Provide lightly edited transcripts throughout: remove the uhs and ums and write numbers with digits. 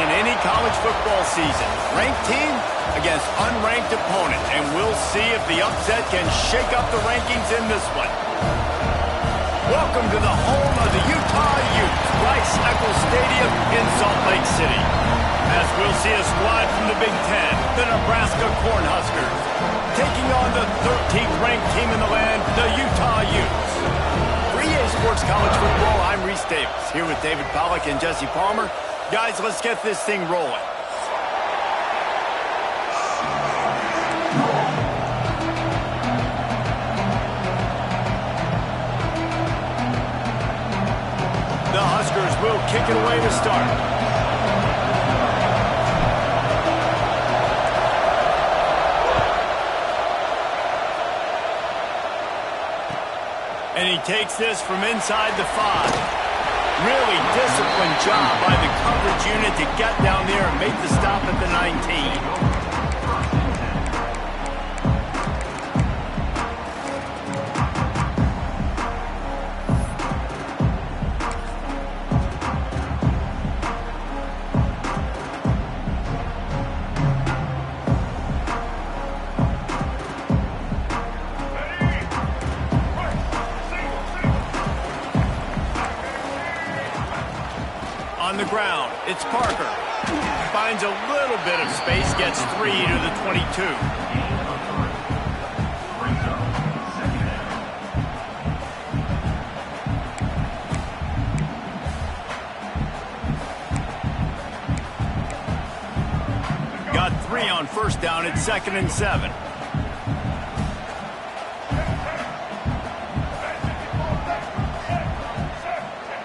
in any college football season. Ranked team against unranked opponent, and we'll see if the upset can shake up the rankings in this one. Welcome to the home of the Utah Utes, Rice-Eccles Stadium in Salt Lake City. As we'll see a squad from the Big Ten, the Nebraska Cornhuskers, taking on the 13th ranked team in the land, the Utah Utes. For EA Sports College Football, I'm Reese Davis, here with David Pollack and Jesse Palmer. Guys, let's get this thing rolling. The Huskers will kick it away to start. And he takes this from inside the 5. Really disciplined job by the coverage unit to get down there and make the stop at the 19. On the ground, it's Parker. Finds a little bit of space, gets 3 to the 22. Got 3 on first down. It's 2nd and 7.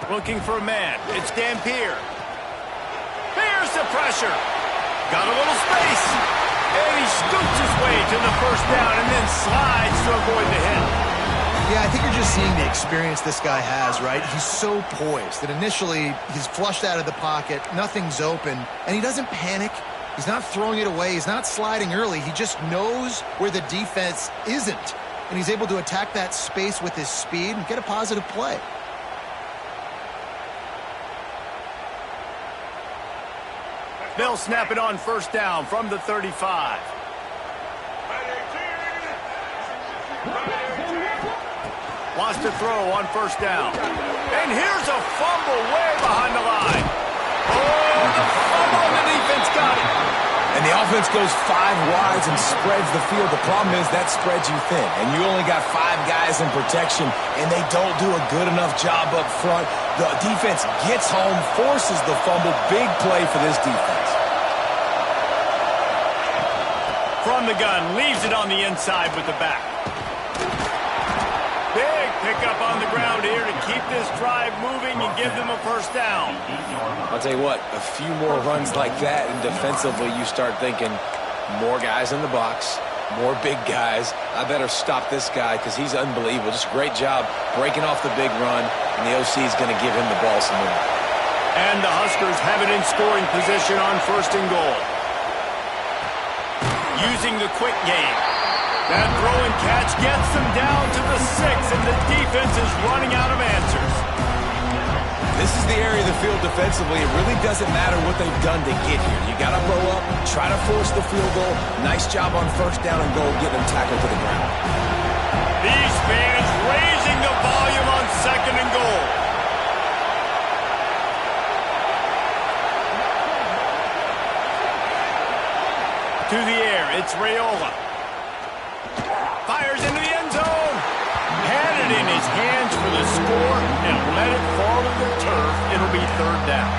Looking for a man. It's Dampier. Here's the pressure. Got a little space. And he scoots his way to the first down and then slides to avoid the hit. Yeah, I think you're just seeing the experience this guy has, right? He's so poised that initially he's flushed out of the pocket, nothing's open, and he doesn't panic. He's not throwing it away. He's not sliding early. He just knows where the defense isn't, and he's able to attack that space with his speed and get a positive play. They'll snap it on first down from the 35. Wants to throw on first down. And here's a fumble way behind the line. Oh, the fumble, and the defense got it. And the offense goes 5 wides and spreads the field. The problem is that spreads you thin. And you only got 5 guys in protection, and they don't do a good enough job up front. The defense gets home, forces the fumble. Big play for this defense. From the gun, leaves it on the inside with the back. Big pickup on the ground here to keep this drive moving and give them a first down. I'll tell you what, a few more runs like that, and defensively you start thinking more guys in the box, more big guys. I better stop this guy because he's unbelievable. Just a great job breaking off the big run, and the OC is going to give him the ball some more. And the Huskers have it in scoring position on first and goal. Using the quick game. That throw and catch gets them down to the 6, and the defense is running out of answers. This is the area of the field defensively. It really doesn't matter what they've done to get here. You got to blow up, try to force the field goal. Nice job on first down and goal, get them tackled to the ground. These fans raising the volume on 2nd and goal. To the air, it's Raiola. Fires into the end zone. Had it in his hands for the score and let it fall to the turf. It'll be 3rd down.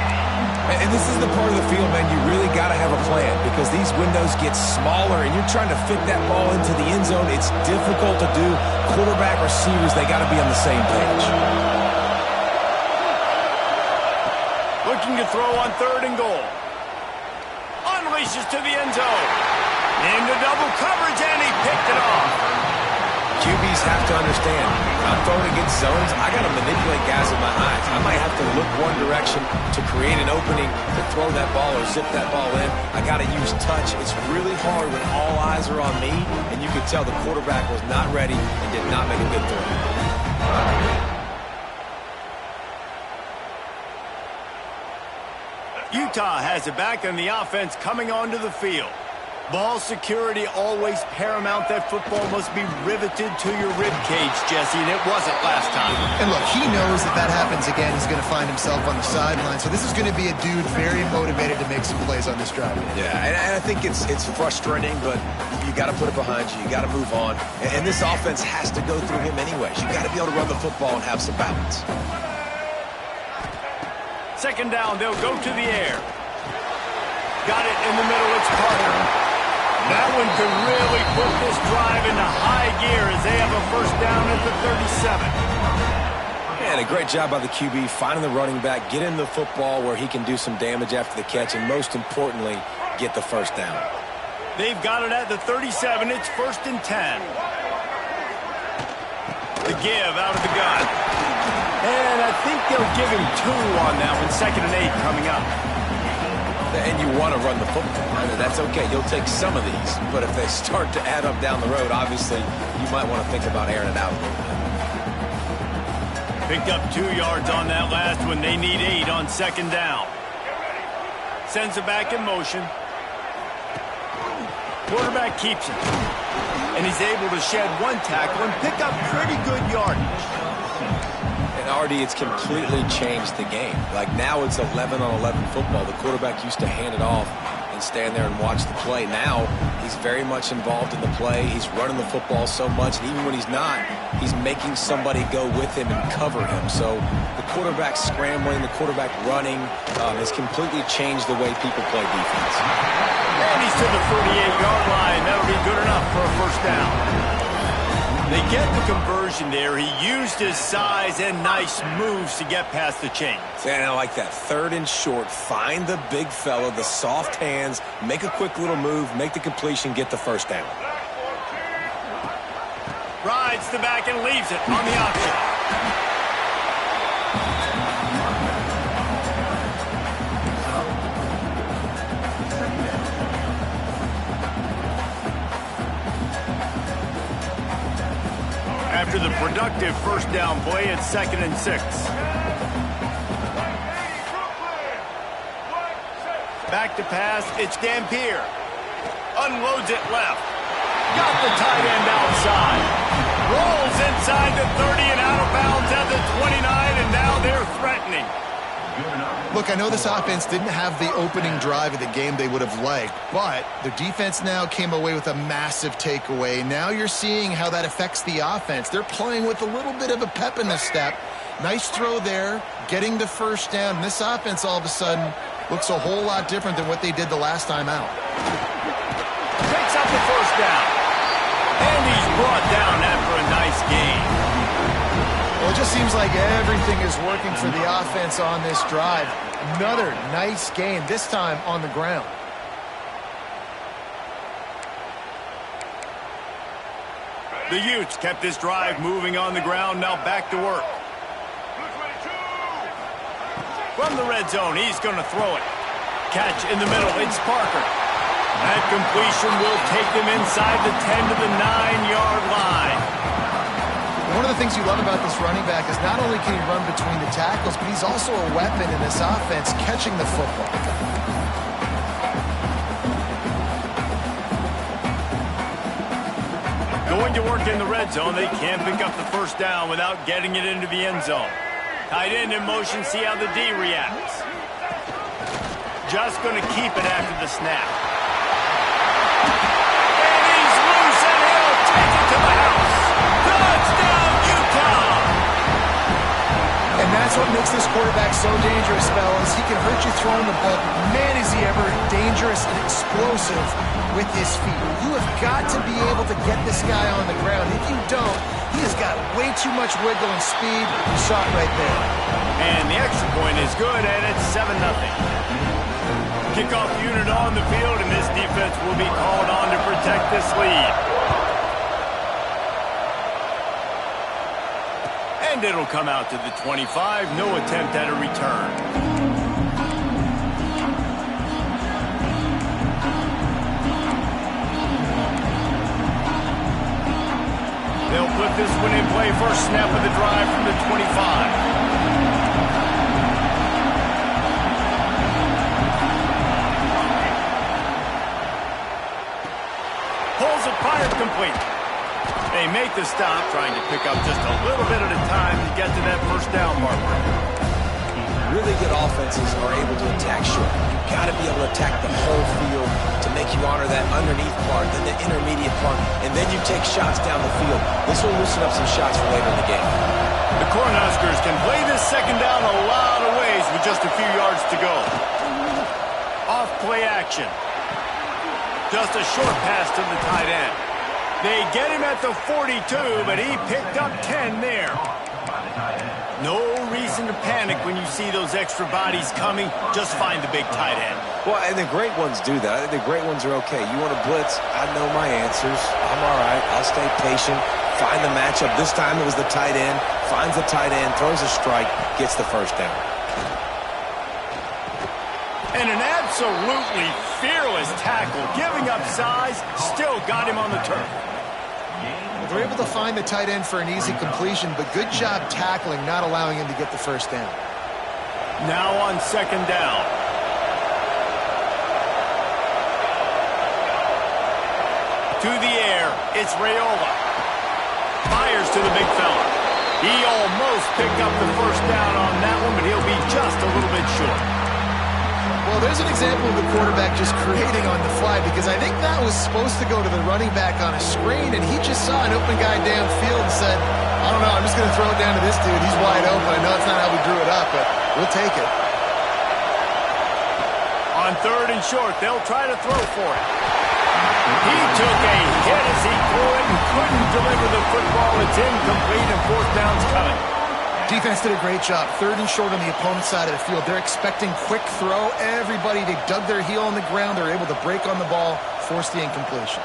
And this is the part of the field, man, you really got to have a plan because these windows get smaller and you're trying to fit that ball into the end zone. It's difficult to do. Quarterback, receivers, they got to be on the same page. Looking to throw on 3rd and goal. Unleashes to the end zone. Into double coverage, and he picked it off. QBs have to understand, when I'm throwing against zones, I got to manipulate guys with my eyes. I might have to look one direction to create an opening to throw that ball or zip that ball in. I got to use touch. It's really hard when all eyes are on me, and you could tell the quarterback was not ready and did not make a good throw. Utah has it back, and the offense coming onto the field. Ball security always paramount. That football must be riveted to your rib cage, Jesse, and it wasn't last time. And look, he knows if that happens again, he's going to find himself on the sideline. So this is going to be a dude very motivated to make some plays on this drive. Yeah, and I think it's frustrating, but you got to put it behind you. You got to move on. And this offense has to go through him anyways. You got to be able to run the football and have some balance. Second down, they'll go to the air. Got it in the middle, it's Parker. That one could really put this drive into high gear as they have a first down at the 37. And a great job by the QB finding the running back, get him the football where he can do some damage after the catch, and most importantly, get the first down. They've got it at the 37. It's 1st and 10. The give out of the gun. And I think they'll give him 2 on that one. 2nd and 8 coming up. And you want to run the football. That's okay. You'll take some of these. But if they start to add up down the road, obviously, you might want to think about airing it out a little bit. Picked up 2 yards on that last one. They need 8 on 2nd down. Sends it back in motion. Quarterback keeps it. And he's able to shed 1 tackle and pick up pretty good yardage. Artie, it's completely changed the game. Like now it's 11-on-11 football. The quarterback used to hand it off and stand there and watch the play. Now he's very much involved in the play. He's running the football so much, and even when he's not, he's making somebody go with him and cover him. So the quarterback scrambling, the quarterback running has completely changed the way people play defense. And he's to the 48-yard line. That'll be good enough for a first down. They get the conversion there. He used his size and nice moves to get past the chains. And I like that. 3rd and short. Find the big fella, the soft hands, make a quick little move, make the completion, get the first down. Rides the back and leaves it on the option. After the productive first down play, it's 2nd and 6. Back to pass, it's Dampier. Unloads it left. Got the tight end outside. Rolls inside the 30 and out of bounds at the 29, and now they're threatening. Look, I know this offense didn't have the opening drive of the game they would have liked, but their defense now came away with a massive takeaway. Now you're seeing how that affects the offense. They're playing with a little bit of a pep in the step. Nice throw there, getting the first down. And this offense all of a sudden looks a whole lot different than what they did the last time out. Takes up the first down. And he's brought down after a nice gain. Well, it just seems like everything is working for the offense on this drive. Another nice game, this time on the ground. The Utes kept this drive moving on the ground, now back to work. From the red zone, he's going to throw it. Catch in the middle, it's Parker. That completion will take them inside the 10 to the 9-yard line. One of the things you love about this running back is not only can he run between the tackles, but he's also a weapon in this offense catching the football. Going to work in the red zone, they can't pick up the first down without getting it into the end zone. Tight end in motion, see how the D reacts. Just going to keep it after the snap. And he's loose, and he'll take it to the house. Touchdown, Utah! And that's what makes this quarterback so dangerous, fellas. He can hurt you throwing the ball. Man, is he ever dangerous and explosive with his feet. You have got to be able to get this guy on the ground. If you don't, he has got way too much wiggle and speed. You saw it right there. And the extra point is good, and it's 7-0. Kickoff unit on the field, and this defense will be called on to protect this lead. And it'll come out to the 25. No attempt at a return. They'll put this one in play. First snap of the drive from the 25. complete. They make the stop, trying to pick up just a little bit at a time to get to that first down marker. Really good offenses are able to attack short. You've got to be able to attack the whole field to make you honor that underneath part, then the intermediate part, and then you take shots down the field. This will loosen up some shots for later in the game. The Cornhuskers can play this second down a lot of ways with just a few yards to go. Off play action. Just a short pass to the tight end. They get him at the 42, but he picked up 10 there. No reason to panic when you see those extra bodies coming. Just find the big tight end. Well, and the great ones do that. I think the great ones are okay. You want to blitz? I know my answers. I'm all right. I'll stay patient. Find the matchup. This time it was the tight end. Finds the tight end, throws a strike, gets the first down. And an absolutely fearless tackle, giving up size, still got him on the turf. They're able to find the tight end for an easy completion, but good job tackling, not allowing him to get the first down. Now on second down. To the air, it's Raiola. Fires to the big fella. He almost picked up the first down on that one, but he'll be just a little bit short. Well, there's an example of the quarterback just creating on the fly, because I think that was supposed to go to the running back on a screen, and he just saw an open guy downfield and said, I don't know, I'm just going to throw it down to this dude. He's wide open. I know it's not how we drew it up, but we'll take it. On third and short, they'll try to throw for it. He took a hit as he threw it and couldn't deliver the football. It's incomplete, and fourth down's coming. Defense did a great job. Third and short on the opponent's side of the field. They're expecting quick throw. Everybody, they dug their heel on the ground. They're able to break on the ball, force the incompletion.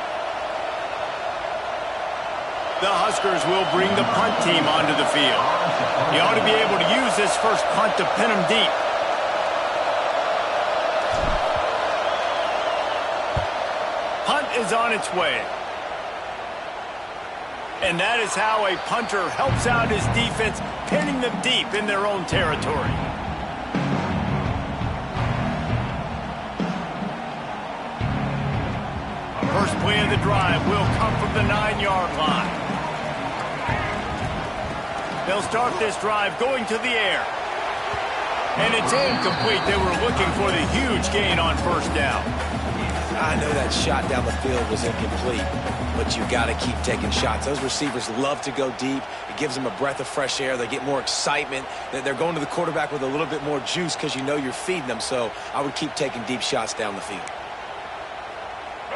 The Huskers will bring the punt team onto the field. He ought to be able to use this first punt to pin him deep. Punt is on its way. And that is how a punter helps out his defense, pinning them deep in their own territory. First play of the drive will come from the 9-yard line. They'll start this drive going to the air. And it's incomplete. They were looking for the huge gain on first down. I know that shot down the field was incomplete, but you got to keep taking shots. Those receivers love to go deep. It gives them a breath of fresh air. They get more excitement. They're going to the quarterback with a little bit more juice because you know you're feeding them. So I would keep taking deep shots down the field.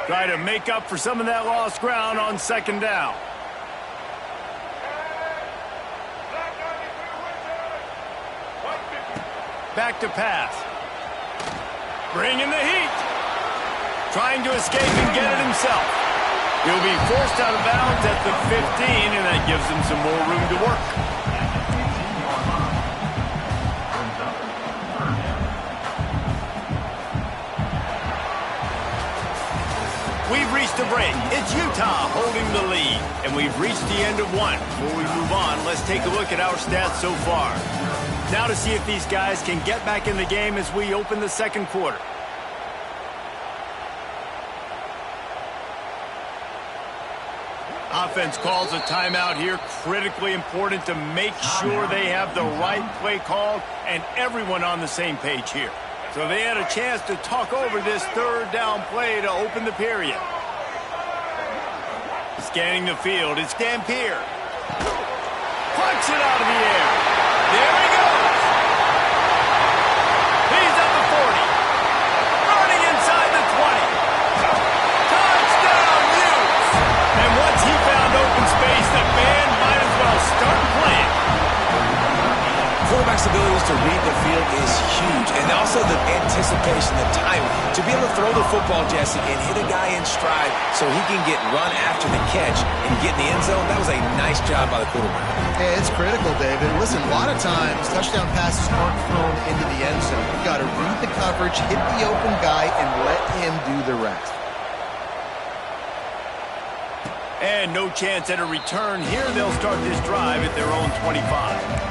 Try to make up for some of that lost ground on second down. Back to pass. Bring in the heat. Trying to escape and get it himself. He'll be forced out of bounds at the 15, and that gives him some more room to work. We've reached a break. It's Utah holding the lead, and we've reached the end of one. Before we move on, let's take a look at our stats so far. Now to see if these guys can get back in the game as we open the second quarter. Offense calls a timeout here. Critically important to make sure they have the right play called and everyone on the same page here. So they had a chance to talk over this third down play to open the period. Scanning the field, it's Dampier. Punch it out of the air. There he goes. He's at the 40. Running inside the 20. Touchdown, Utes. And once he found open space, the band might as well start playing. Quarterback's abilities to read the field is huge, and also the anticipation, the time to be able to throw the football, Jesse, and hit a guy in stride so he can get run after the catch and get in the end zone. That was a nice job by the quarterback. Yeah, it's critical, David. Listen, a lot of times touchdown passes aren't thrown into the end zone. You've got to read the coverage, hit the open guy, and let him do the rest. And no chance at a return here. They'll start this drive at their own 25.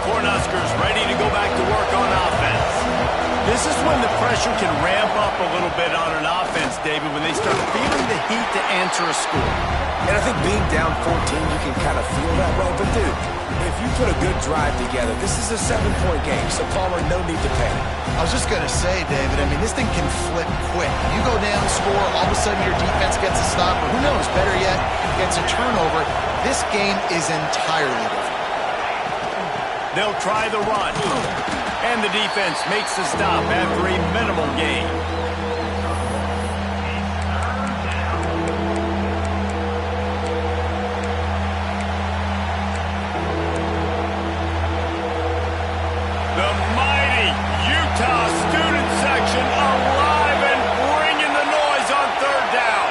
Cornhuskers ready to go back to This is when the pressure can ramp up a little bit on an offense, David, when they start feeling the heat to answer a score. And I think being down 14, you can kind of feel that way. But, dude, if you put a good drive together, this is a 7-point game. So, Palmer, no need to panic. I was just going to say, David, I mean, this thing can flip quick. You go down, score, all of a sudden your defense gets a stop, or who knows, better yet, gets a turnover. This game is entirely different. They'll try the run. And the defense makes the stop after a minimal gain. The mighty Utah student section alive and bringing the noise on third down.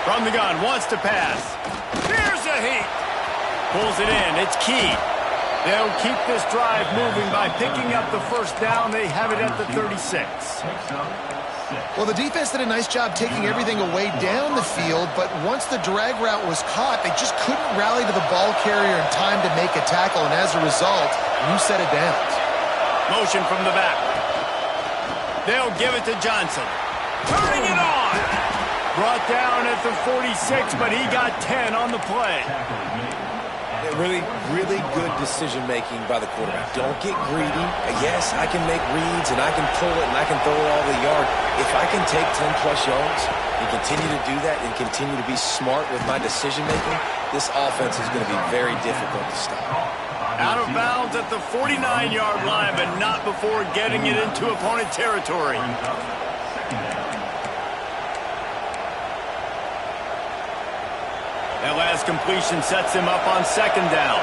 From the gun, wants to pass. Here's a heat. Pulls it in. It's key. They'll keep this drive moving by picking up the first down. They have it at the 36. Well, the defense did a nice job taking everything away down the field, but once the drag route was caught, they just couldn't rally to the ball carrier in time to make a tackle, and as a result, new set of downs. Motion from the back. They'll give it to Johnson. Turning it on. Brought down at the 46, but he got 10 on the play. Really, really good decision-making by the quarterback. Don't get greedy. Yes, I can make reads, and I can pull it, and I can throw it all the yard. If I can take 10-plus yards and continue to do that and continue to be smart with my decision-making, this offense is going to be very difficult to stop. Out of bounds at the 49-yard line, but not before getting it into opponent territory. That last completion sets him up on second down.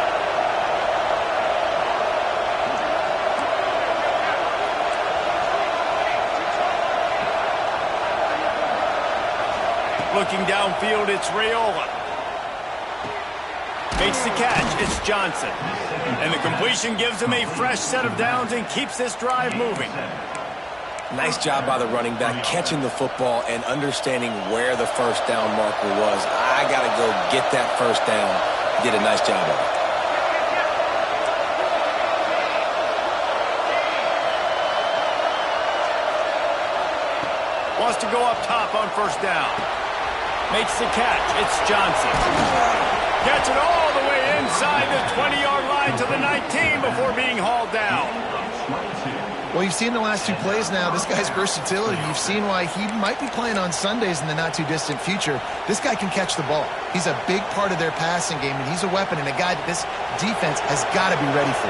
Looking downfield, it's Raiola. Makes the catch, it's Johnson. And the completion gives him a fresh set of downs and keeps this drive moving. Nice job by the running back, catching the football and understanding where the first down marker was. I got to go get that first down. Did a nice job of it. Wants to go up top on first down. Makes the catch. It's Johnson. Gets it all the way inside the 20-yard line to the 19 before being hauled down. Well, you've seen the last two plays now. This guy's versatility. You've seen why he might be playing on Sundays in the not-too-distant future. This guy can catch the ball. He's a big part of their passing game, and he's a weapon and a guy that this defense has got to be ready for.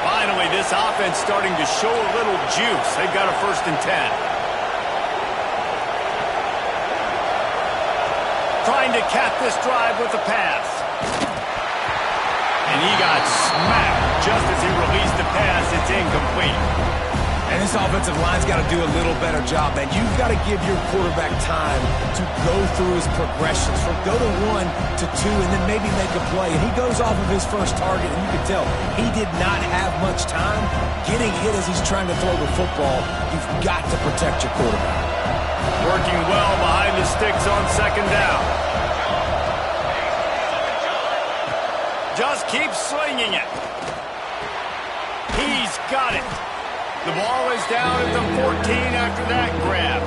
Finally, this offense starting to show a little juice. They've got a 1st and 10. Trying to cap this drive with a pass. And he got smacked just as he released the pass. It's incomplete. And this offensive line's got to do a little better job, man. You've got to give your quarterback time to go through his progressions from go to 1 to 2 and then maybe make a play. And he goes off of his first target, and you can tell he did not have much time getting hit as he's trying to throw the football. You've got to protect your quarterback. Working well behind the sticks on second down. Just keep slinging it. He's got it. The ball is down at the 14 after that grab.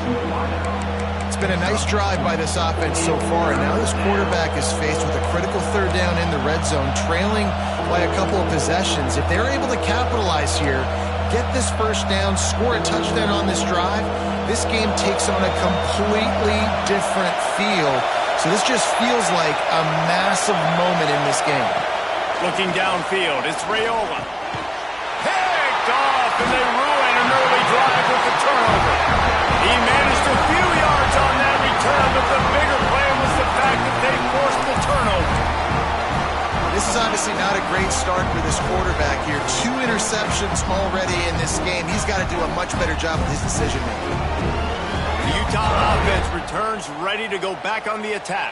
It's been a nice drive by this offense so far, and now this quarterback is faced with a critical third down in the red zone, trailing by a couple of possessions. If they're able to capitalize here, get this first down, score a touchdown on this drive, this game takes on a completely different feel. So this just feels like a massive moment in this game. Looking downfield, it's Raiola. Picked off, and they ruin an early drive with the turnover. He managed a few yards on that return, but the bigger play was the fact that they forced the turnover. This is obviously not a great start for this quarterback here. 2 interceptions already in this game. He's got to do a much better job with his decision-making. The Utah offense returns ready to go back on the attack.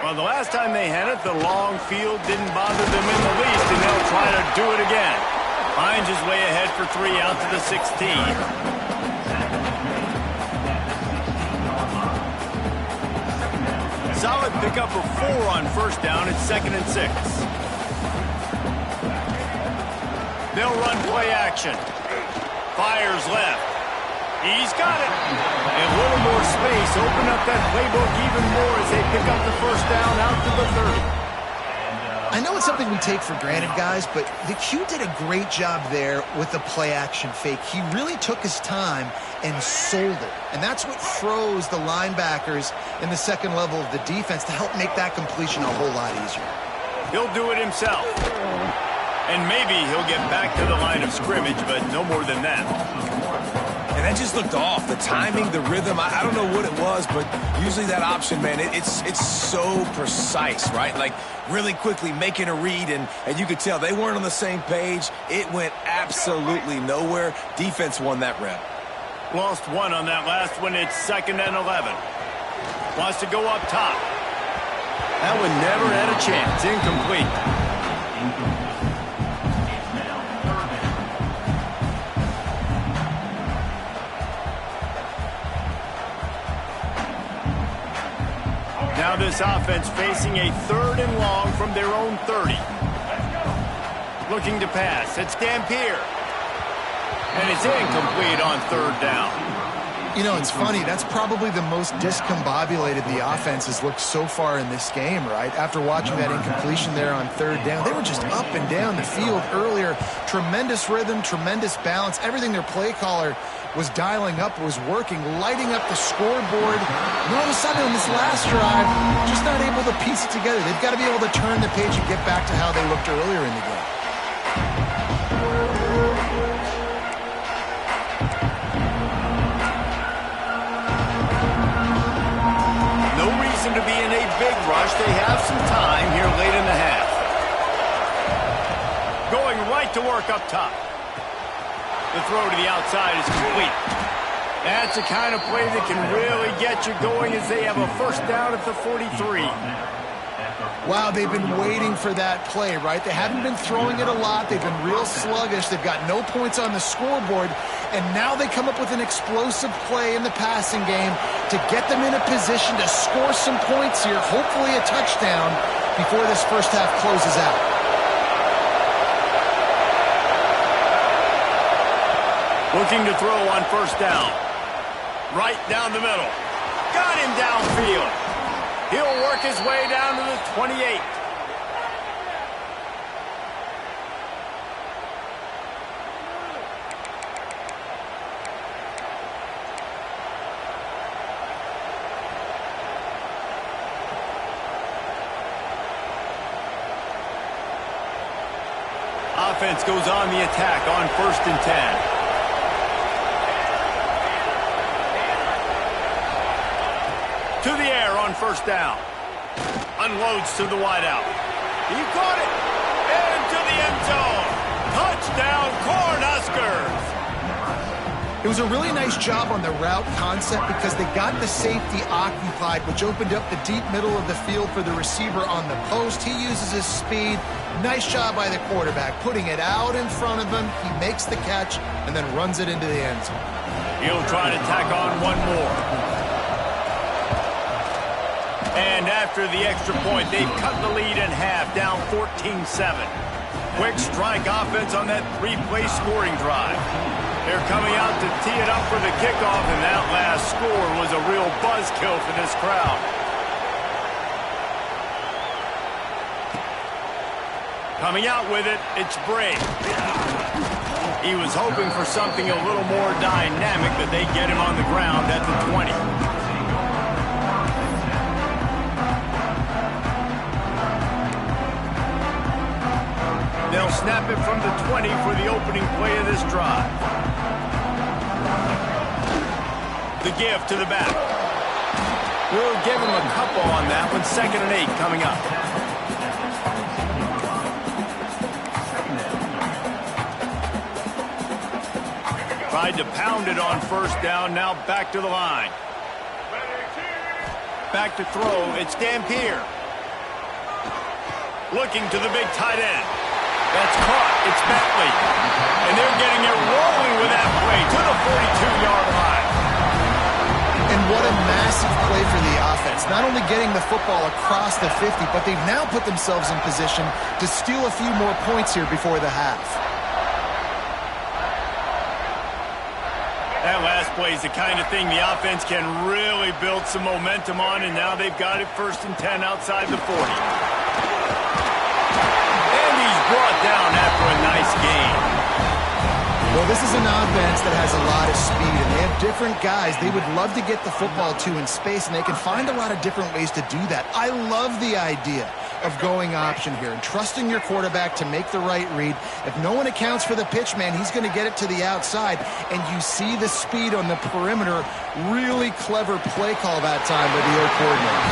Well, the last time they had it, the long field didn't bother them in the least, and they'll try to do it again. Finds his way ahead for 3 out to the 16. Solid pickup of 4 on first down. It's 2nd and 6. They'll run play action. Fires left. He's got it. And a little more space. Open up that playbook even more as they pick up the first down out to the 30. I know it's something we take for granted, guys, but the Q did a great job there with the play-action fake. He really took his time and sold it. And that's what froze the linebackers in the second level of the defense to help make that completion a whole lot easier. He'll do it himself. And maybe he'll get back to the line of scrimmage, but no more than that. And that just looked off. The timing, the rhythm, I don't know what it was, but usually that option, man, it's so precise, right? Like really quickly making a read, and you could tell they weren't on the same page. It went absolutely nowhere. Defense won that rep. Lost one on that last one. It's 2nd and 11. Wants to go up top. That one never had a chance. Incomplete. Now this offense facing a 3rd and long from their own 30. Looking to pass. It's Dampier. And it's incomplete on 3rd down. You know, it's funny. That's probably the most discombobulated the offense has looked so far in this game, right? After watching that incompletion there on 3rd down, they were just up and down the field earlier. Tremendous rhythm, tremendous balance. Everything their play caller was dialing up, was working, lighting up the scoreboard. And all of a sudden on this last drive, just not able to piece it together. They've got to be able to turn the page and get back to how they looked earlier in the game. No reason to be in a big rush. They have some time here late in the half. Going right to work up top. The throw to the outside is complete. That's the kind of play that can really get you going as they have a first down at the 43. Wow, they've been waiting for that play, right? They haven't been throwing it a lot. They've been real sluggish. They've got no points on the scoreboard. And now they come up with an explosive play in the passing game to get them in a position to score some points here, hopefully a touchdown, before this first half closes out. Looking to throw on first down. Right down the middle. Got him downfield. He'll work his way down to the 28. Offense goes on the attack on 1st and 10. To the air on first down. Unloads to the wideout. He caught it. Into the end zone. Touchdown, Cornhuskers. It was a really nice job on the route concept because they got the safety occupied, which opened up the deep middle of the field for the receiver on the post. He uses his speed. Nice job by the quarterback, putting it out in front of him. He makes the catch and then runs it into the end zone. He'll try to tack on one more. And after the extra point, they've cut the lead in half, down 14-7. Quick strike offense on that 3-play scoring drive. They're coming out to tee it up for the kickoff, and that last score was a real buzzkill for this crowd. Coming out with it, it's Bray. He was hoping for something a little more dynamic, but they get him on the ground at the 20. They'll snap it from the 20 for the opening play of this drive. The give to the back. We'll give him a couple on that one. 2nd and 8 coming up. Tried to pound it on first down. Now back to the line. Back to throw. It's Dampier. Looking to the big tight end. That's caught. It's Bentley. And they're getting it rolling with that play to the 42-yard line. And what a massive play for the offense. Not only getting the football across the 50, but they've now put themselves in position to steal a few more points here before the half. That last play is the kind of thing the offense can really build some momentum on, and now they've got it 1st and 10 outside the 40. And he's brought down after a nice gain. Well, this is an offense that has a lot of speed, and they have different guys they would love to get the football to in space, and they can find a lot of different ways to do that. I love the idea of going option here and trusting your quarterback to make the right read. If no one accounts for the pitch, man, he's going to get it to the outside, and you see the speed on the perimeter. Really clever play call that time by the O coordinator.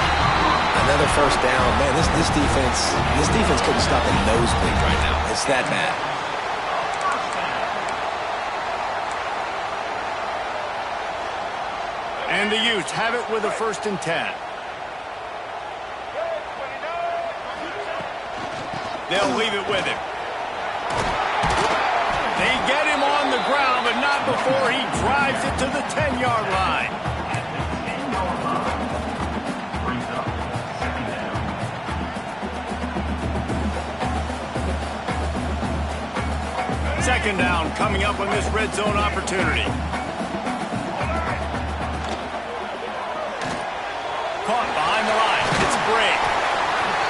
Another 1st down. Man, this defense couldn't stop a nosebleed right now. It's that bad. And the Utes have it with a 1st and 10. They'll leave it with him. They get him on the ground, but not before he drives it to the 10-yard line. Second down coming up on this red zone opportunity. Caught behind the line. It's a break.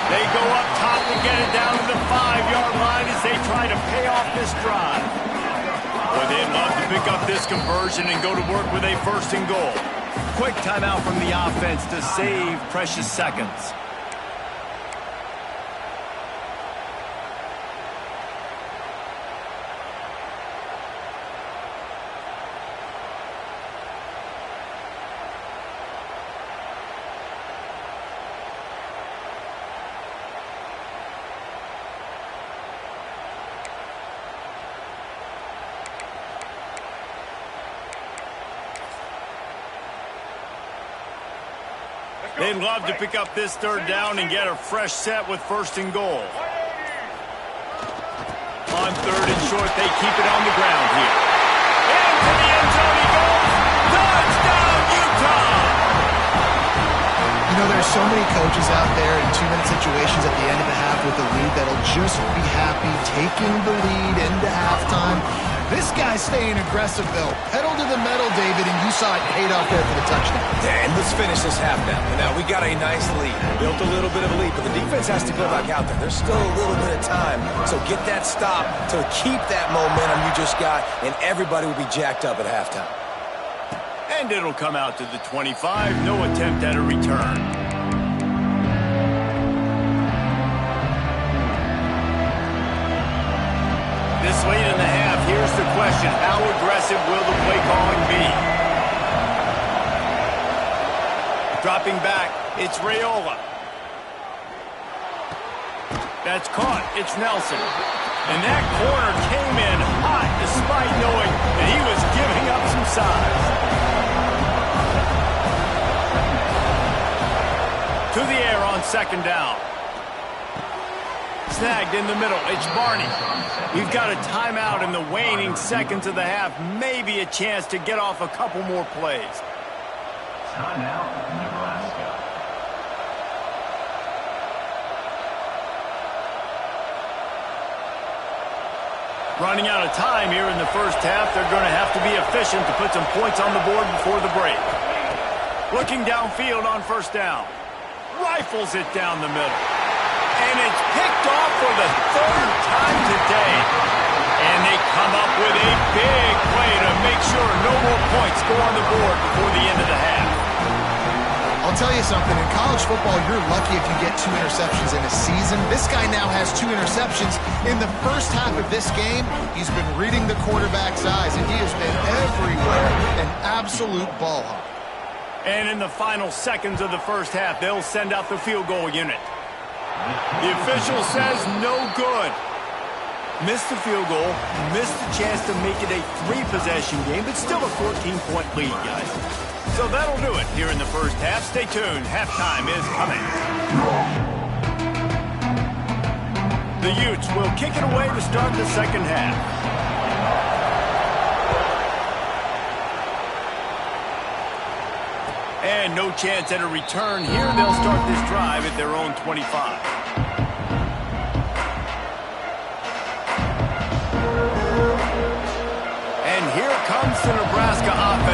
They go up top to get it down to the 5-yard line as they try to pay off this drive. Boy, they'd love to pick up this conversion and go to work with a 1st and goal. Quick timeout from the offense to save precious seconds. They'd love to pick up this 3rd down and get a fresh set with 1st and goal. On 3rd and short, they keep it on the ground here. Into the end zone he goes. Touchdown, Utah! You know, there's so many coaches out there in 2-minute situations at the end of the half with a lead that'll just be happy taking the lead into halftime. This guy's staying aggressive, though. Pedal to the metal, David, and you saw it paid off there for the touchdown. Yeah, and let's finish this half now. Now, we got a nice lead. Built a little bit of a lead, but the defense has to go back out there. There's still a little bit of time. So get that stop to keep that momentum you just got, and everybody will be jacked up at halftime. And it'll come out to the 25. No attempt at a return. This late in the half, here's the question. How aggressive will the play calling be? Dropping back, it's Raiola. That's caught. It's Nelson. And that corner came in hot despite knowing that he was giving up some size. To the air on 2nd down. Snagged in the middle. It's Barney. We've got a timeout in the waning seconds of the half. Maybe a chance to get off a couple more plays. Timeout, Nebraska. Running out of time here in the 1st half. They're going to have to be efficient to put some points on the board before the break. Looking downfield on 1st down. Rifles it down the middle. And it's picked off for the 3rd time today. And they come up with a big play to make sure no more points go on the board before the end of the half. I'll tell you something. In college football, you're lucky if you get 2 interceptions in a season. This guy now has 2 interceptions. In the 1st half of this game, he's been reading the quarterback's eyes, and he has been everywhere, an absolute ball hawk. And in the final seconds of the 1st half, they'll send out the field goal unit. The official says no good. Missed the field goal, missed the chance to make it a 3-possession game, but still a 14-point lead, guys. So that'll do it here in the 1st half. Stay tuned. Halftime is coming. The Utes will kick it away to start the 2nd half. And no chance at a return here. They'll start this drive at their own 25. And here comes the Nebraska offense.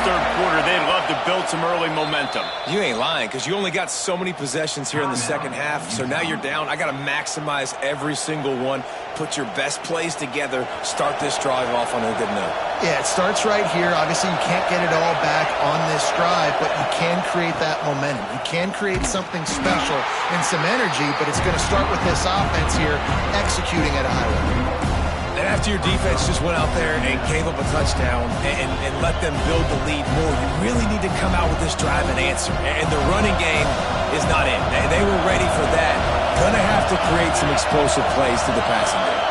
third quarter, they'd love to build some early momentum. You ain't lying, because you only got so many possessions here in the second half, so now you're down. I got to maximize every single one, put your best plays together, start this drive off on a good note. Yeah, it starts right here. Obviously, you can't get it all back on this drive, but you can create that momentum. You can create something special and some energy, but it's going to start with this offense here executing at a high level. And after your defense just went out there and gave up a touchdown and let them build the lead more, you really need to come out with this drive and answer. And the running game is not in. They were ready for that. Going to have to create some explosive plays to the passing game.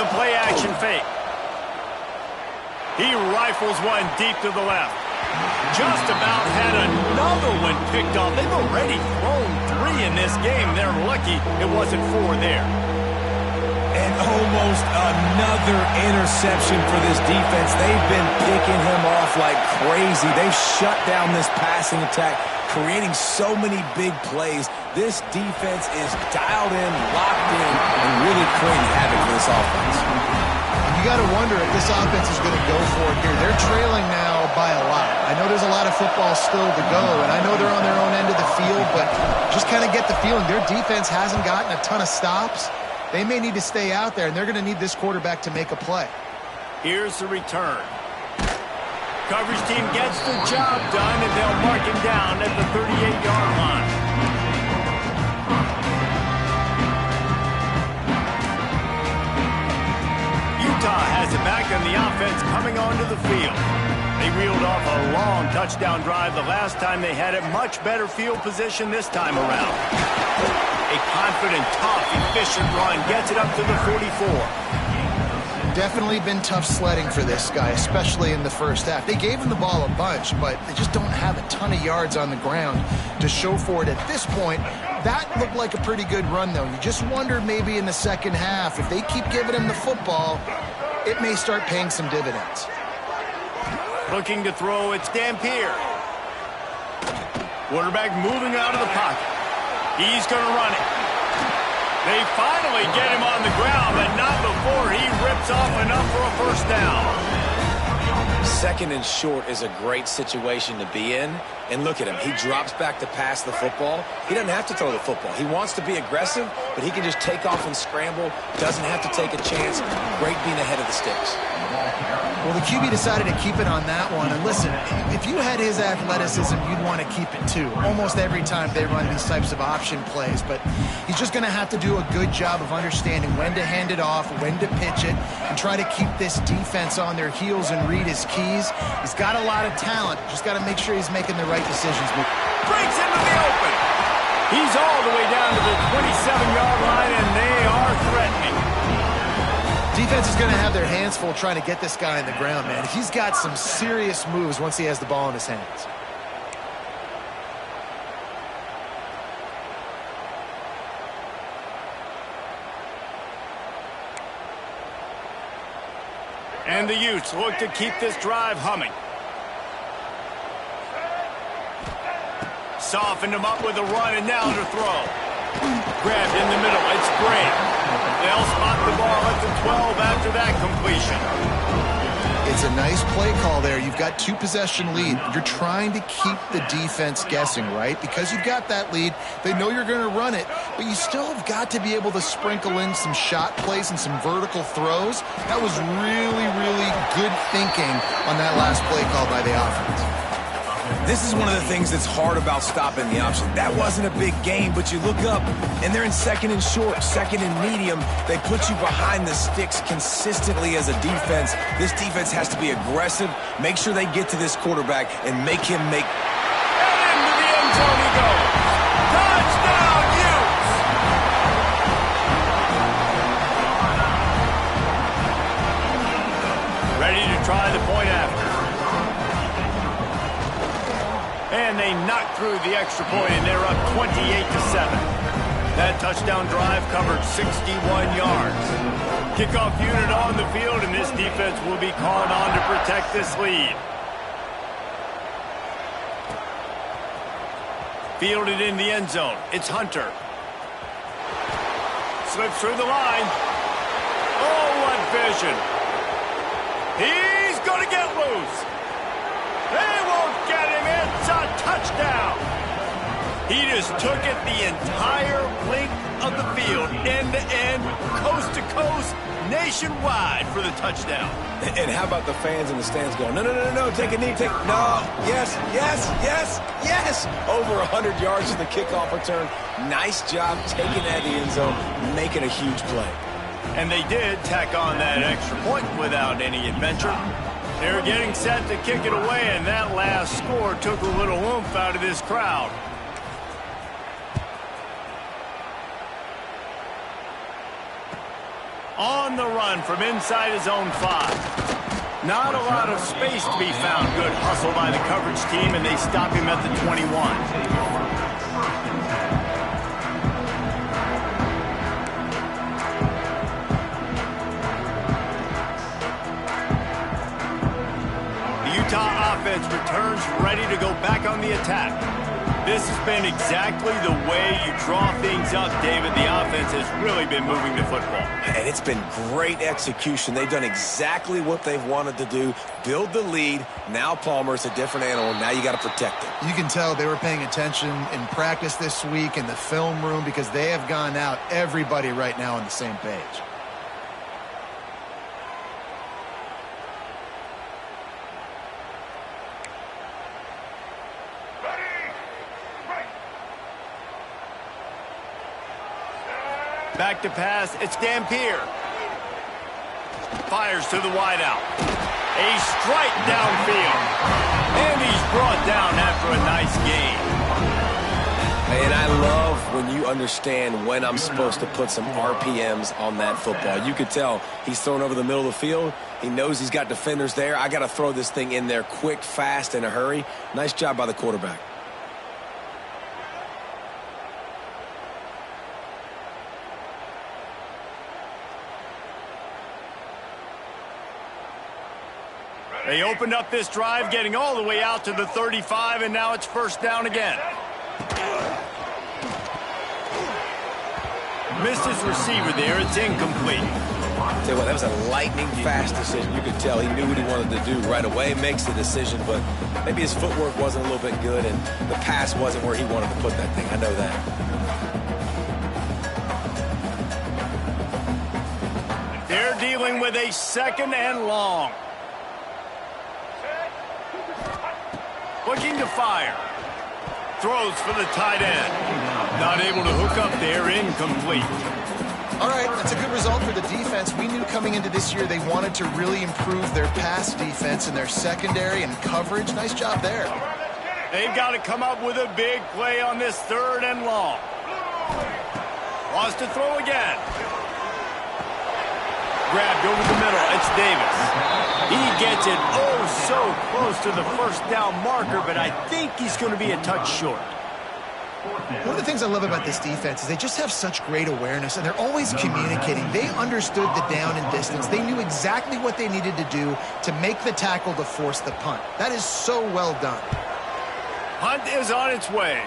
The play action fake. He rifles one deep to the left. Just about had another one picked off. They've already thrown 3 in this game. They're lucky it wasn't 4 there. And almost another interception for this defense. They've been picking him off like crazy. They've shut down this passing attack, creating so many big plays. This defense is dialed in, locked in, and really creating havoc for this offense. You got to wonder if this offense is going to go for it here. They're trailing now by a lot. I know there's a lot of football still to go, and I know they're on their own end of the field, but just kind of get the feeling their defense hasn't gotten a ton of stops. They may need to stay out there, and they're going to need this quarterback to make a play. Here's the return. Coverage team gets the job done, and they'll mark him down at the 38-yard line. Utah has it back, and the offense coming onto the field. They reeled off a long touchdown drive the last time they had it. Much better field position this time around. A confident, tough, efficient run gets it up to the 44. Definitely been tough sledding for this guy, especially in the first half. They gave him the ball a bunch, but they just don't have a ton of yards on the ground to show for it at this point. That looked like a pretty good run, though. You just wondered maybe in the second half, if they keep giving him the football, it may start paying some dividends. Looking to throw, it's Dampier. Quarterback moving out of the pocket. He's going to run it. They finally get him on the ground, but not before he rips off enough for a first down. Second and short is a great situation to be in. And look at him. He drops back to pass the football. He doesn't have to throw the football. He wants to be aggressive, but he can just take off and scramble. Doesn't have to take a chance. Great being ahead of the sticks. Well, the QB decided to keep it on that one. And listen, if you had his athleticism, you'd want to keep it too. Almost every time they run these types of option plays. But he's just going to have to do a good job of understanding when to hand it off, when to pitch it, and try to keep this defense on their heels and read his keys. He's got a lot of talent. Just got to make sure he's making the right decisions. Breaks into the open. He's all the way down to the 27-yard line, and they are threatening. Defense is going to have their hands full trying to get this guy on the ground, man. He's got some serious moves once he has the ball in his hands. And the Utes look to keep this drive humming. Softened him up with a run, and now to throw. Grabbed in the middle. It's Graham. They'll spot the ball at the 12 after that completion. It's a nice play call there. You've got 2-possession lead. You're trying to keep the defense guessing, right? Because you've got that lead, they know you're going to run it, but you still have got to be able to sprinkle in some shot plays and some vertical throws. That was really, really good thinking on that last play call by the offense. This is one of the things that's hard about stopping the option. That wasn't a big game, but you look up, and they're in second and short, second and medium. They put you behind the sticks consistently as a defense. This defense has to be aggressive, make sure they get to this quarterback, and make him make... And into the end zone he goes. Touchdown, Utes! Ready to try the point after. And they knock through the extra point, and they're up 28-7. That touchdown drive covered 61 yards. Kickoff unit on the field, and this defense will be called on to protect this lead. Fielded in the end zone. It's Hunter. Slips through the line. Oh, what vision. He's going to get loose. They won't get him. It's a touchdown. He just took it the entire length of the field, end to end, coast to coast, nationwide for the touchdown. And how about the fans in the stands going, no, no, no, no, take a knee, no, yes, yes, yes, yes. Over 100 yards to the kickoff return. Nice job taking that to the end zone, making a huge play. And they did tack on that extra point without any adventure. They were getting set to kick it away, and that last score took a little oomph out of this crowd. On the run from inside his own 5. Not a lot of space to be found. Good hustle by the coverage team, and they stop him at the 21. Utah offense returns ready to go back on the attack. This has been exactly the way you draw things up, David. The offense has really been moving the football. And it's been great execution. They've done exactly what they've wanted to do. Build the lead. Now Palmer's a different animal. Now you got to protect it. You can tell they were paying attention in practice this week in the film room because they have gone out, everybody right now on the same page. Back to pass, it's Dampier. Fires to the wideout. A strike downfield. And he's brought down after a nice gain. And I love when you understand when I'm supposed to put some RPMs on that football. You could tell he's thrown over the middle of the field. He knows he's got defenders there. I got to throw this thing in there quick, fast, in a hurry. Nice job by the quarterback. They opened up this drive, getting all the way out to the 35, and now it's first down again. Missed his receiver there. It's incomplete. Tell you what, that was a lightning-fast decision. You could tell he knew what he wanted to do right away, makes the decision, but maybe his footwork wasn't a little bit good, and the pass wasn't where he wanted to put that thing. I know that. They're dealing with a second and long. Looking to fire. Throws for the tight end. Not able to hook up there, incomplete. All right, that's a good result for the defense. We knew coming into this year they wanted to really improve their pass defense and their secondary and coverage. Nice job there. They've got to come up with a big play on this third and long. Wants to throw again. Grabbed over the middle. It's Davis. He gets it so close to the first down marker, but I think he's going to be a touch short. One of the things I love about this defense is they just have such great awareness, and they're always communicating. They understood the down and distance. They knew exactly what they needed to do to make the tackle to force the punt. That is so well done. Punt is on its way.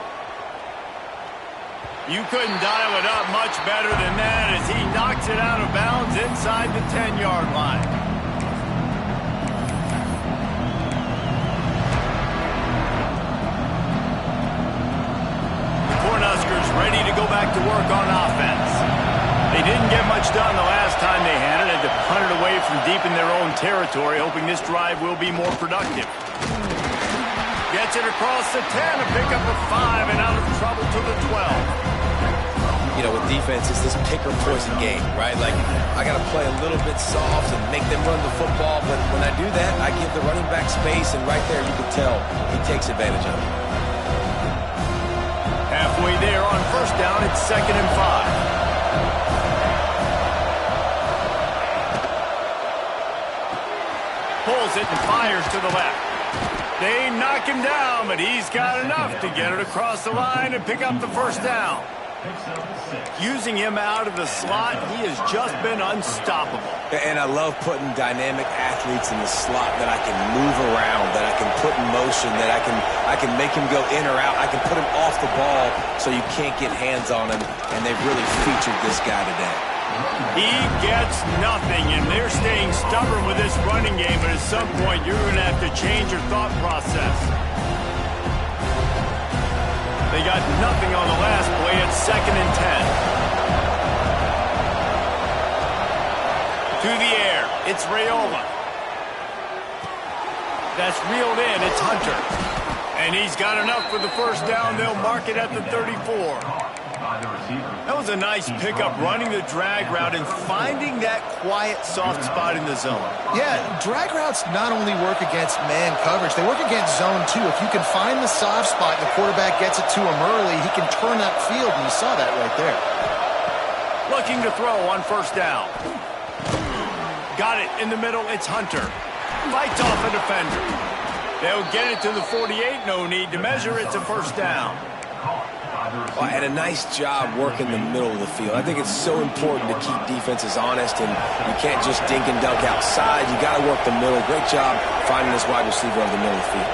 You couldn't dial it up much better than that as he knocks it out of bounds inside the 10-yard line. The Cornhuskers ready to go back to work on offense. They didn't get much done the last time they had it. Had to punt it away from deep in their own territory, hoping this drive will be more productive. Gets it across the 10, a pickup of 5, and out of trouble to the 12. You know, with defense, it's this pick or poison game, right? Like, I got to play a little bit soft and make them run the football, but when I do that, I give the running back space, and right there you can tell he takes advantage of it. Halfway there on first down, it's 2nd and 5. Pulls it and fires to the left. They knock him down, but he's got enough to get it across the line and pick up the first down. Using him out of the slot, he has just been unstoppable. And I love putting dynamic athletes in the slot that I can move around, that I can put in motion, that I can make him go in or out. I can put him off the ball so you can't get hands on him, and they've really featured this guy today. He gets nothing, and they're staying stubborn with this running game, but at some point you're going to have to change your thought process. They got nothing on the last play. It's 2nd and 10. To the air, it's Raiola. That's reeled in, it's Hunter. And he's got enough for the first down. They'll mark it at the 34. That was a nice pickup, running the drag route and finding that quiet, soft spot in the zone. Yeah, drag routes not only work against man coverage, they work against zone too. If you can find the soft spot and the quarterback gets it to him early, he can turn that field, and you saw that right there. Looking to throw on first down. Got it in the middle, it's Hunter. Fights off a defender. They'll get it to the 48, no need to measure, it's a first down. Oh, and a nice job working the middle of the field. I think it's so important to keep defenses honest, and you can't just dink and dunk outside. You got to work the middle. Great job finding this wide receiver over the middle of the field.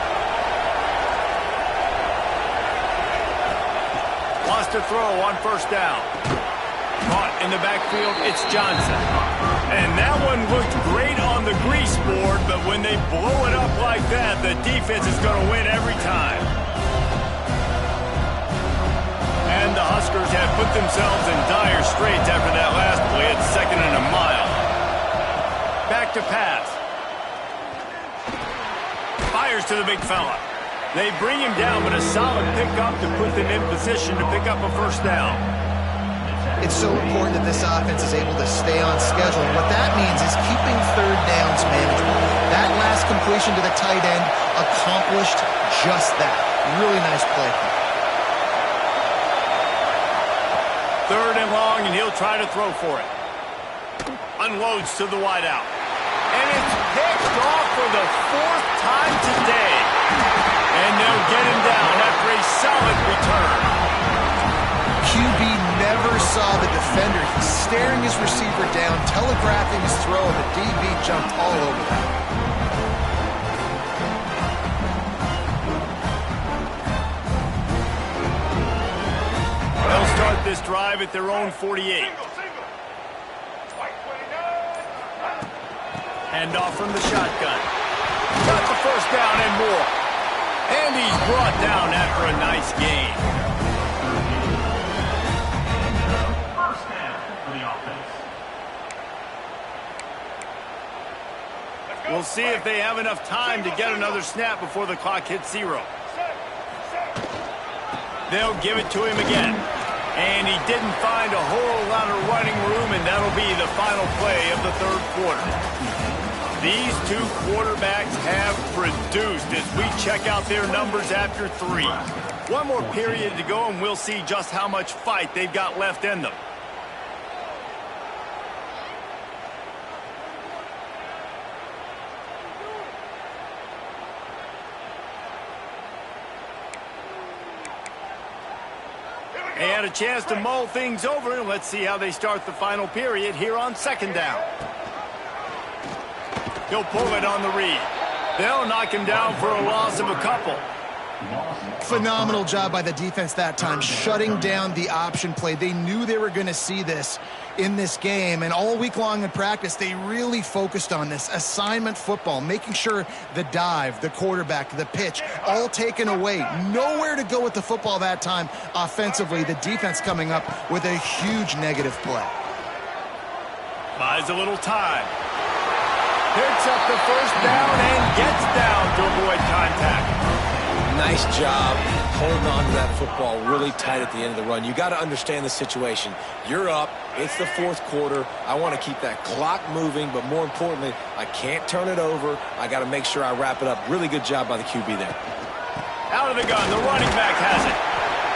Wants to throw on first down. Caught in the backfield, it's Johnson. And that one looked great on the grease board, but when they blow it up like that, the defense is going to win every time. And the Huskers have put themselves in dire straits after that last play. It's 2nd and a mile. Back to pass. Fires to the big fella. They bring him down, but a solid pickup to put them in position to pick up a first down. It's so important that this offense is able to stay on schedule. And what that means is keeping third downs manageable. That last completion to the tight end accomplished just that. Really nice play. 3rd and long, and he'll try to throw for it. Unloads to the wideout. And it's picked off for the 4th time today. And they'll get him down after a solid return. QB never saw the defender. He's staring his receiver down, telegraphing his throw, and the DB jumped all over that. They'll start this drive at their own 48. Handoff from the shotgun. Got the first down and more. And he's brought down after a nice gain. First down for the offense. We'll see if they have enough time to get another snap before the clock hits 0. They'll give it to him again. And he didn't find a whole lot of running room, and that'll be the final play of the 3rd quarter. These two quarterbacks have produced as we check out their numbers after 3. One more period to go, and we'll see just how much fight they've got left in them. They had a chance to mull things over, and let's see how they start the final period here on 2nd down. He'll pull it on the read. They'll knock him down for a loss of a couple. Phenomenal job by the defense that time, shutting down the option play. They knew they were going to see this in this game, and all week long in practice, they really focused on this assignment football, making sure the dive, the quarterback, the pitch, all taken away. Nowhere to go with the football that time offensively. The defense coming up with a huge negative play. Buys a little time. Picks up the first down and gets down to avoid contact. Nice job holding on to that football really tight at the end of the run. You got to understand the situation. You're up. It's the 4th quarter. I want to keep that clock moving, but more importantly, I can't turn it over. I got to make sure I wrap it up. Really good job by the QB there. Out of the gun, the running back has it.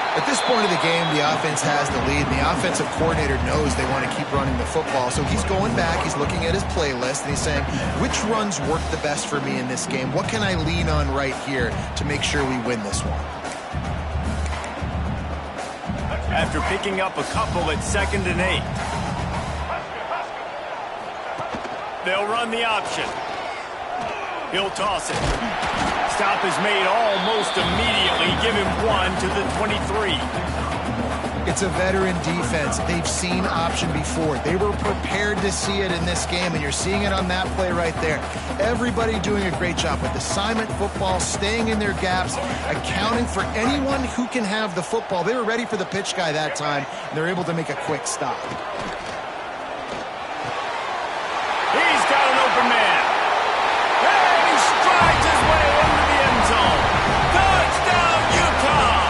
At this point of the game, the offense has the lead, and the offensive coordinator knows they want to keep running the football. So he's going back, he's looking at his playlist, and he's saying, which runs work the best for me in this game? What can I lean on right here to make sure we win this one? After picking up a couple at 2nd and 8. They'll run the option. He'll toss it. Stop is made almost immediately. Give him 1 to the 23. It's a veteran defense. They've seen option before. They were prepared to see it in this game, and you're seeing it on that play right there. Everybody doing a great job with assignment football, staying in their gaps, accounting for anyone who can have the football. They were ready for the pitch guy that time, and they're able to make a quick stop. He's got an open man. And he strides his way into the end zone. Touchdown, Utah!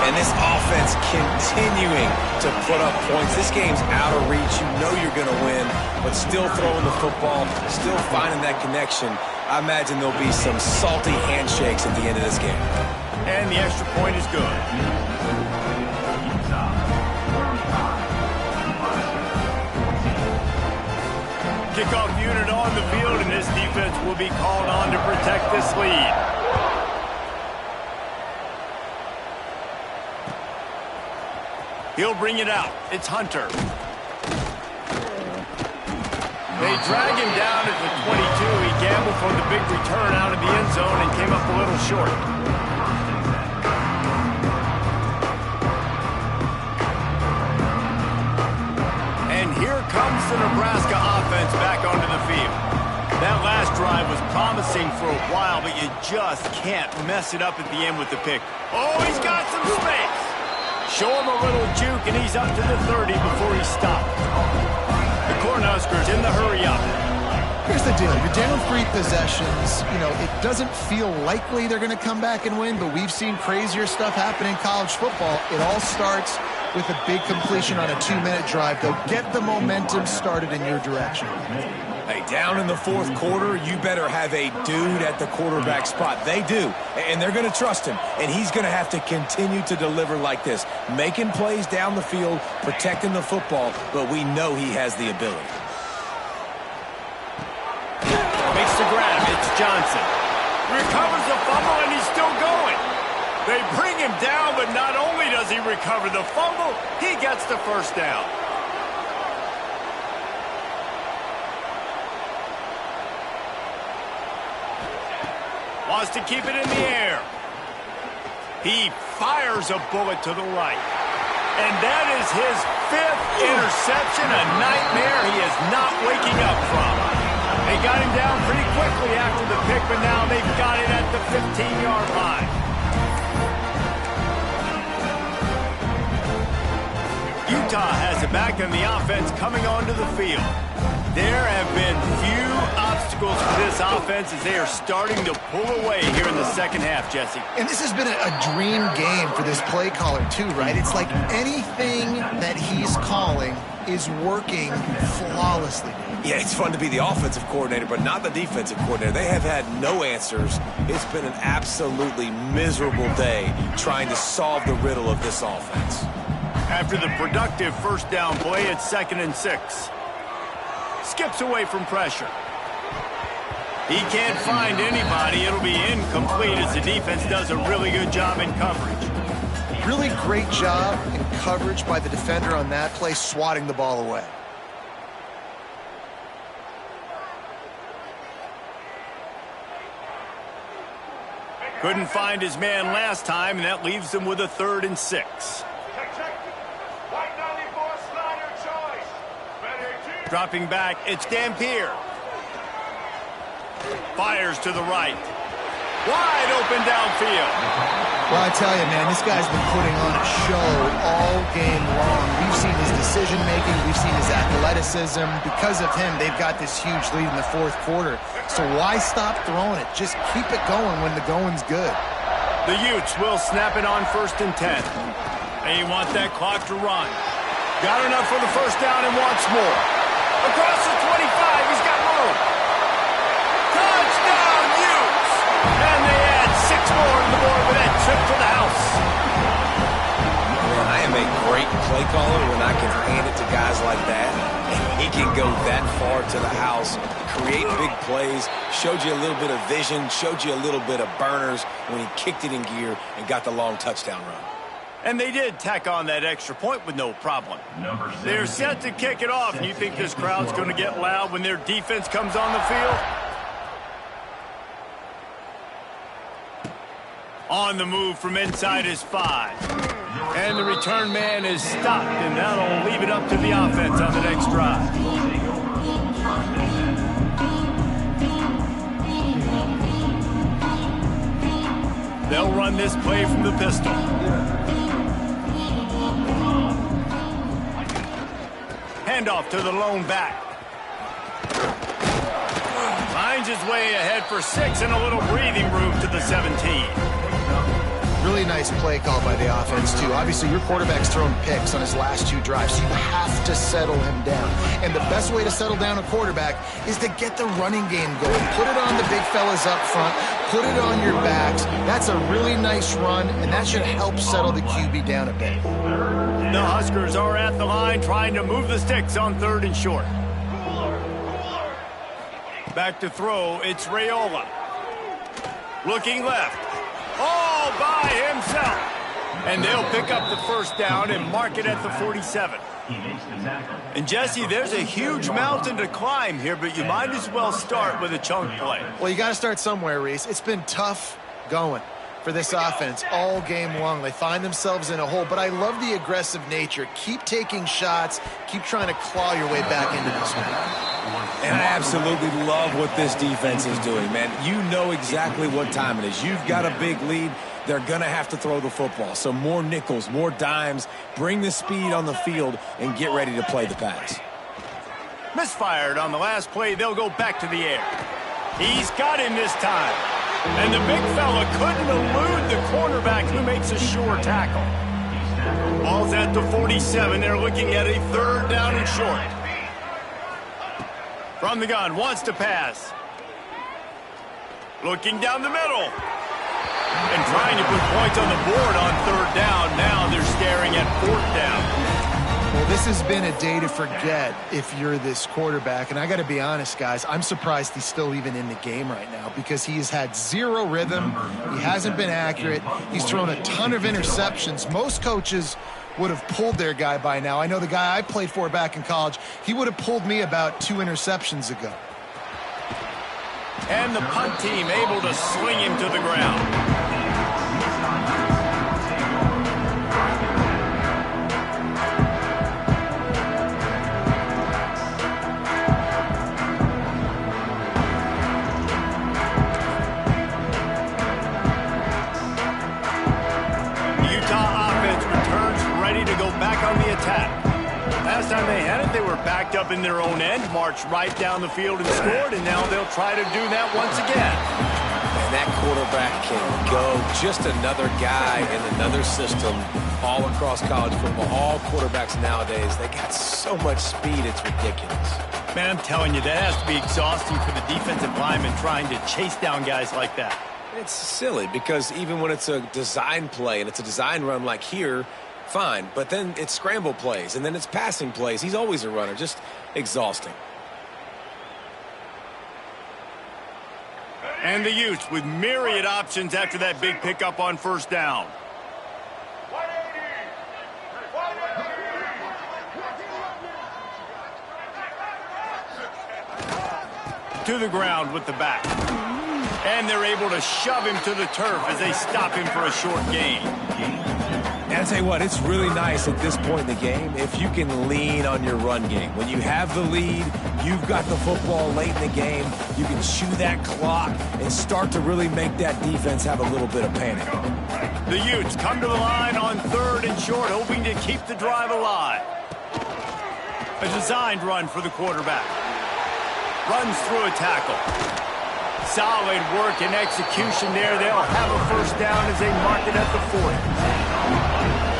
And this offense continuing to put up points. This game's out of reach. You know you're going to win, but still throwing the football, still finding that connection. I imagine there'll be some salty handshakes at the end of this game. And the extra point is good. Kickoff unit on the field, and this defense will be called on to protect this lead. He'll bring it out. It's Hunter. They drag him down at the 22. He gambled for the big return out of the end zone and came up a little short. And here comes the Nebraska offense back onto the field. That last drive was promising for a while, but you just can't mess it up at the end with the pick. Oh, he's got some space. Show him a little juke, and he's up to the 30 before he stopped. The Cornhuskers in the hurry-up. Here's the deal. You're down 3 possessions. You know, it doesn't feel likely they're going to come back and win, but we've seen crazier stuff happen in college football. It all starts with a big completion on a 2-minute drive. They'll get the momentum started in your direction. Hey, down in the 4th quarter, you better have a dude at the quarterback spot. They do, and they're going to trust him, and he's going to have to continue to deliver like this, making plays down the field, protecting the football, but we know he has the ability. Makes the grab. It's Johnson. Recovers the fumble, and he's still going. They bring him down, but not only does he recover the fumble, he gets the first down. Wants to keep it in the air. He fires a bullet to the right. And that is his 5th interception, a nightmare he is not waking up from. They got him down pretty quickly after the pick, but now they've got it at the 15-yard line. Utah has it back, and the offense coming onto the field. There have been few obstacles for this offense as they are starting to pull away here in the second half, Jesse. And this has been a dream game for this play caller, too, right? It's like anything that he's calling is working flawlessly. Yeah, it's fun to be the offensive coordinator, but not the defensive coordinator. They have had no answers. It's been an absolutely miserable day trying to solve the riddle of this offense. After the productive first down play, it's 2nd and 6. Skips away from pressure. He can't find anybody. It'll be incomplete as the defense does a really good job in coverage. Really great job in coverage by the defender on that play, swatting the ball away. Couldn't find his man last time, and that leaves him with a 3rd and 6. Dropping back, it's Dampier. Fires to the right. Wide open downfield. Well, I tell you, man, this guy's been putting on a show all game long. We've seen his decision-making. We've seen his athleticism. Because of him, they've got this huge lead in the 4th quarter. So why stop throwing it? Just keep it going when the going's good. The Utes will snap it on 1st and 10. They want that clock to run. Got enough for the first down and wants more. Across the 25, he's got room. Touchdown, Utes! And they add 6 more to the board with that trip to the house. Man, I am a great play caller when I can hand it to guys like that. And he can go that far to the house, create big plays, showed you a little bit of vision, showed you a little bit of burners when he kicked it in gear and got the long touchdown run. And they did tack on that extra point with no problem. They're set to kick it off, and you think this crowd's going to get loud when their defense comes on the field? On the move from inside his 5. And the return man is stopped, and that'll leave it up to the offense on the next drive. They'll run this play from the pistol. Handoff to the lone back. Finds his way ahead for 6 and a little breathing room to the 17. Really nice play call by the offense, too. Obviously, your quarterback's thrown picks on his last 2 drives, so you have to settle him down. And the best way to settle down a quarterback is to get the running game going. Put it on the big fellas up front. Put it on your backs. That's a really nice run, and that should help settle the QB down a bit. The Huskers are at the line trying to move the sticks on 3rd and short. Back to throw, it's Raiola. Looking left. All by himself. And they'll pick up the first down and mark it at the 47. And Jesse, there's a huge mountain to climb here, but you might as well start with a chunk play. Well, you got to start somewhere, Reese. It's been tough going for this offense all game long. They find themselves in a hole, but I love the aggressive nature. Keep taking shots. Keep trying to claw your way back into this one. And I absolutely love what this defense is doing, man. You know exactly what time it is. You've got a big lead. They're going to have to throw the football. So more nickels, more dimes, bring the speed on the field, and get ready to play the pass. Misfired on the last play. They'll go back to the air. He's got him this time. And the big fella couldn't elude the cornerback who makes a sure tackle. Ball's at the 47. They're looking at a 3rd down and short. From the gun, wants to pass. Looking down the middle. And trying to put points on the board on 3rd down. Now they're staring at 4th down. Well, this has been a day to forget if you're this quarterback. And I got to be honest, guys, I'm surprised he's still even in the game right now because he has had 0 rhythm. He hasn't been accurate. He's thrown a ton of interceptions. Most coaches would have pulled their guy by now. I know the guy I played for back in college, he would have pulled me about 2 interceptions ago. And the punt team able to sling him to the ground. Last time they had it, they were backed up in their own end, marched right down the field and scored, and now they'll try to do that once again. And that quarterback can go. Just another guy in another system all across college football. All quarterbacks nowadays, they got so much speed, it's ridiculous. Man, I'm telling you, that has to be exhausting for the defensive lineman trying to chase down guys like that. It's silly because even when it's a design play and it's a design run like here, fine, but then it's scramble plays, and then it's passing plays. He's always a runner, just exhausting. And the Utes with myriad options after that big pickup on 1st down. To the ground with the back. And they're able to shove him to the turf as they stop him for a short gain. And I'll tell you what, it's really nice at this point in the game if you can lean on your run game. When you have the lead, you've got the football late in the game, you can chew that clock and start to really make that defense have a little bit of panic. The Utes come to the line on 3rd and short, hoping to keep the drive alive. A designed run for the quarterback. Runs through a tackle. Solid work and execution there. They'll have a 1st down as they mark it at the 40.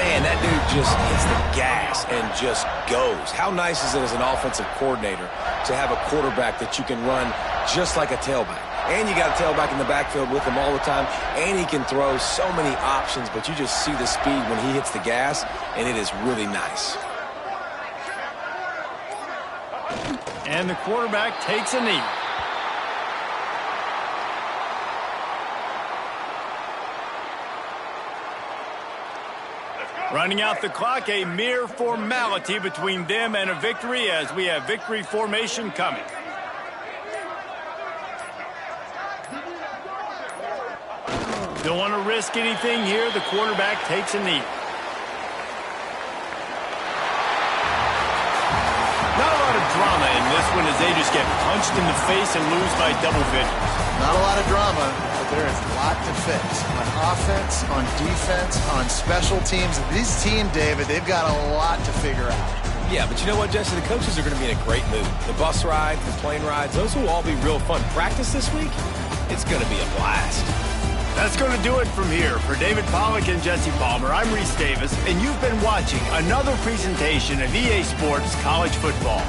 Man, that dude just hits the gas and just goes. How nice is it as an offensive coordinator to have a quarterback that you can run just like a tailback? And you got a tailback in the backfield with him all the time, and he can throw so many options, but you just see the speed when he hits the gas, and it is really nice. And the quarterback takes a knee. Running out the clock, a mere formality between them and a victory as we have victory formation coming. Don't want to risk anything here. The quarterback takes a knee. this one as they just get punched in the face and lose by double figures. Not a lot of drama, but there is a lot to fix. On offense, on defense, on special teams. This team, David, they've got a lot to figure out. Yeah, but you know what, Jesse? The coaches are going to be in a great mood. The bus rides, the plane rides, those will all be real fun. Practice this week, it's going to be a blast. That's going to do it from here. For David Pollack and Jesse Palmer, I'm Reese Davis, and you've been watching another presentation of EA Sports College Football.